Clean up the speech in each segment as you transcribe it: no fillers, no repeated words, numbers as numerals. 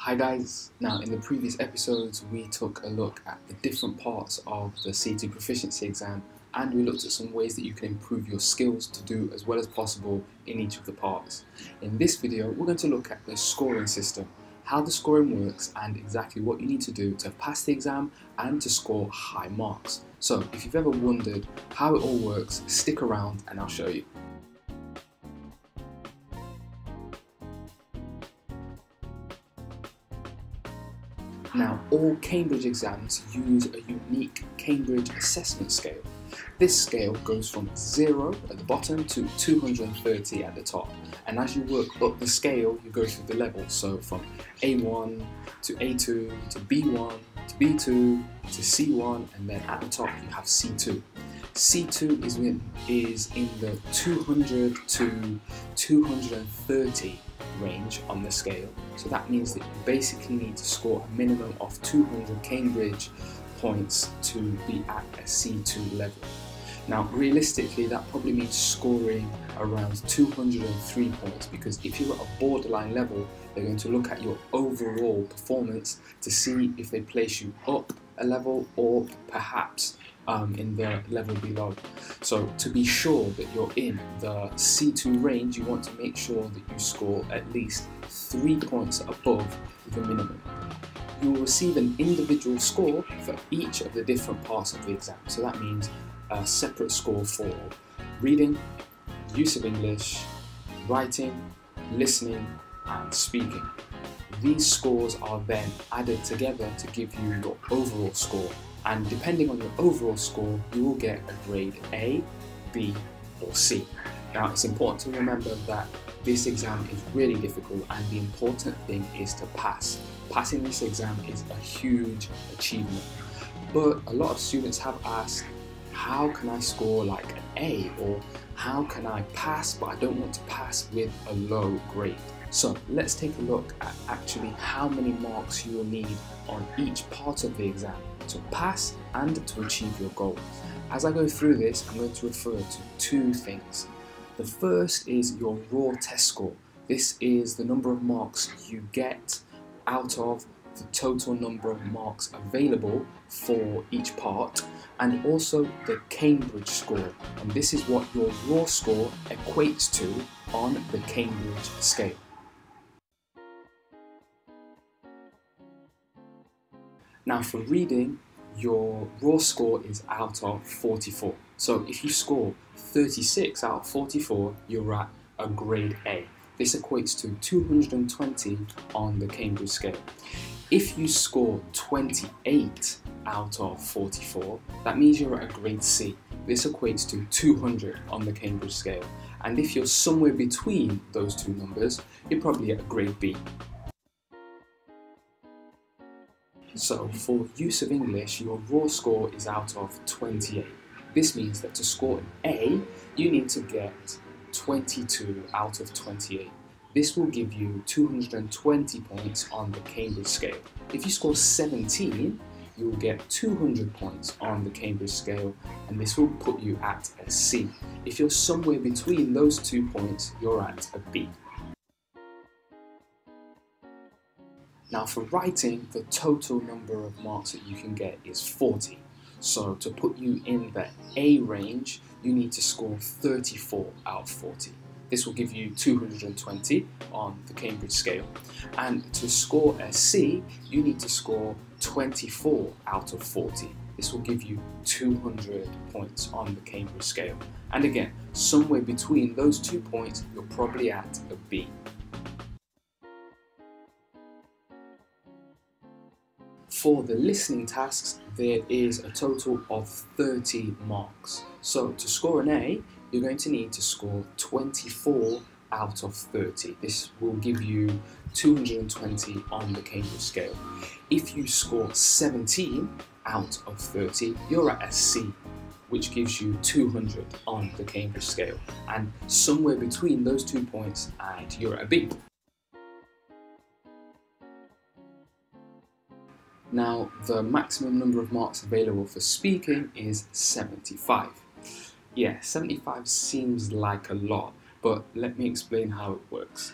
Hi guys, now in the previous episodes we took a look at the different parts of the C2 Proficiency exam and we looked at some ways that you can improve your skills to do as well as possible in each of the parts. In this video we're going to look at the scoring system, how the scoring works and exactly what you need to do to pass the exam and to score high marks. So if you've ever wondered how it all works, stick around and I'll show you. Now, all Cambridge exams use a unique Cambridge assessment scale. This scale goes from 0 at the bottom to 230 at the top. And as you work up the scale, you go through the levels. So from A1 to A2 to B1 to B2 to C1, and then at the top you have C2. C2 is in the 200 to 230 range on the scale, so that means that you basically need to score a minimum of 200 Cambridge points to be at a C2 level. Now realistically that probably means scoring around 203 points, because if you're at a borderline level they're going to look at your overall performance to see if they place you up a level or perhaps in the level below. So to be sure that you're in the C2 range, you want to make sure that you score at least 3 points above the minimum. You will receive an individual score for each of the different parts of the exam. So that means a separate score for reading, use of English, writing, listening and speaking. These scores are then added together to give you your overall score, and depending on your overall score you will get a grade A, B or C. Now it's important to remember that this exam is really difficult and the important thing is to pass. Passing this exam is a huge achievement, but a lot of students have asked, how can I score like an A, or how can I pass but I don't want to pass with a low grade? So let's take a look at actually how many marks you will need on each part of the exam to pass and to achieve your goal. As I go through this, I'm going to refer to two things. The first is your raw test score. This is the number of marks you get out of the total number of marks available for each part, and also the Cambridge score, and this is what your raw score equates to on the Cambridge scale. Now for reading, your raw score is out of 44. So if you score 36 out of 44, you're at a grade A. This equates to 220 on the Cambridge scale. If you score 28 out of 44, that means you're at a grade C. This equates to 200 on the Cambridge scale. And if you're somewhere between those two numbers, you're probably at a grade B. So for use of English, your raw score is out of 28. This means that to score an A, you need to get 22 out of 28. This will give you 220 points on the Cambridge scale. If you score 17, you will get 200 points on the Cambridge scale, and this will put you at a C. If you're somewhere between those 2 points, you're at a B. Now for writing, the total number of marks that you can get is 40. So to put you in the A range, you need to score 34 out of 40. This will give you 220 on the Cambridge scale. And to score a C, you need to score 24 out of 40. This will give you 200 points on the Cambridge scale. And again, somewhere between those 2 points, you're probably at a B. For the listening tasks, there is a total of 30 marks. So to score an A, you're going to need to score 24 out of 30. This will give you 220 on the Cambridge scale. If you score 17 out of 30, you're at a C, which gives you 200 on the Cambridge scale. And somewhere between those 2 points, and you're at a B. Now, the maximum number of marks available for speaking is 75. Yeah, 75 seems like a lot, but let me explain how it works.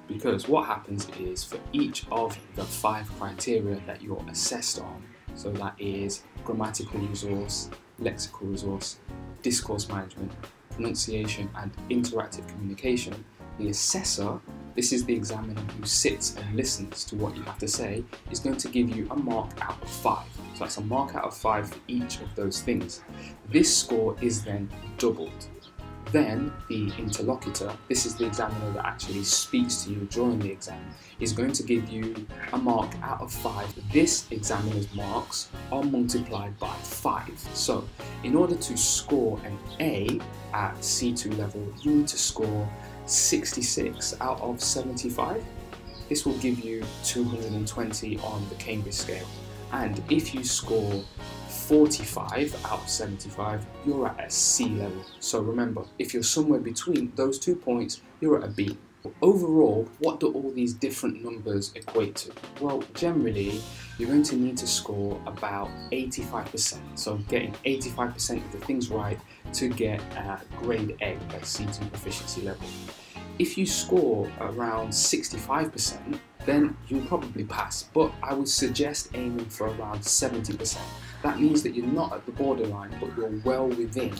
because what happens is for each of the 5 criteria that you're assessed on, so that is grammatical resource, lexical resource, discourse management, pronunciation and interactive communication, the assessor, this is the examiner who sits and listens to what you have to say, is going to give you a mark out of 5. So that's a mark out of 5 for each of those things. This score is then doubled. Then the interlocutor, this is the examiner that actually speaks to you during the exam, is going to give you a mark out of 5. This examiner's marks are multiplied by 5. So in order to score an A at C2 level, you need to score 66 out of 75. This will give you 220 on the Cambridge scale. And if you score 45 out of 75, you're at a C level. So remember, if you're somewhere between those 2 points, you're at a B. Overall, what do all these different numbers equate to? Well, generally, you're going to need to score about 85%. So getting 85% of the things right to get a grade A at C2 proficiency level. If you score around 65%, then you'll probably pass, but I would suggest aiming for around 70%. That means that you're not at the borderline, but you're well within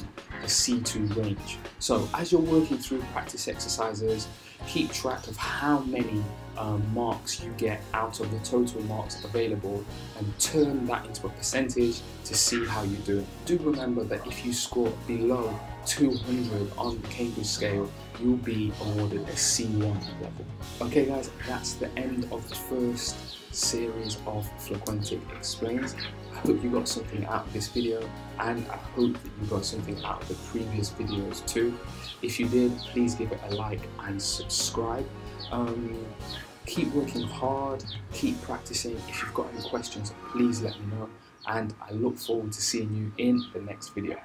the C2 range. So as you're working through practice exercises, keep track of how many marks you get out of the total marks available and turn that into a percentage to see how you're doing. Do remember that if you score below 200 on the Cambridge scale, you'll be awarded a C1 level. Okay guys, that's the end of the first series of Floquentic Explains. I hope you got something out of this video, and I hope that you got something out of the previous videos too. If you did, please give it a like and subscribe. Keep working hard, keep practicing. If you've got any questions, please let me know, and I look forward to seeing you in the next video.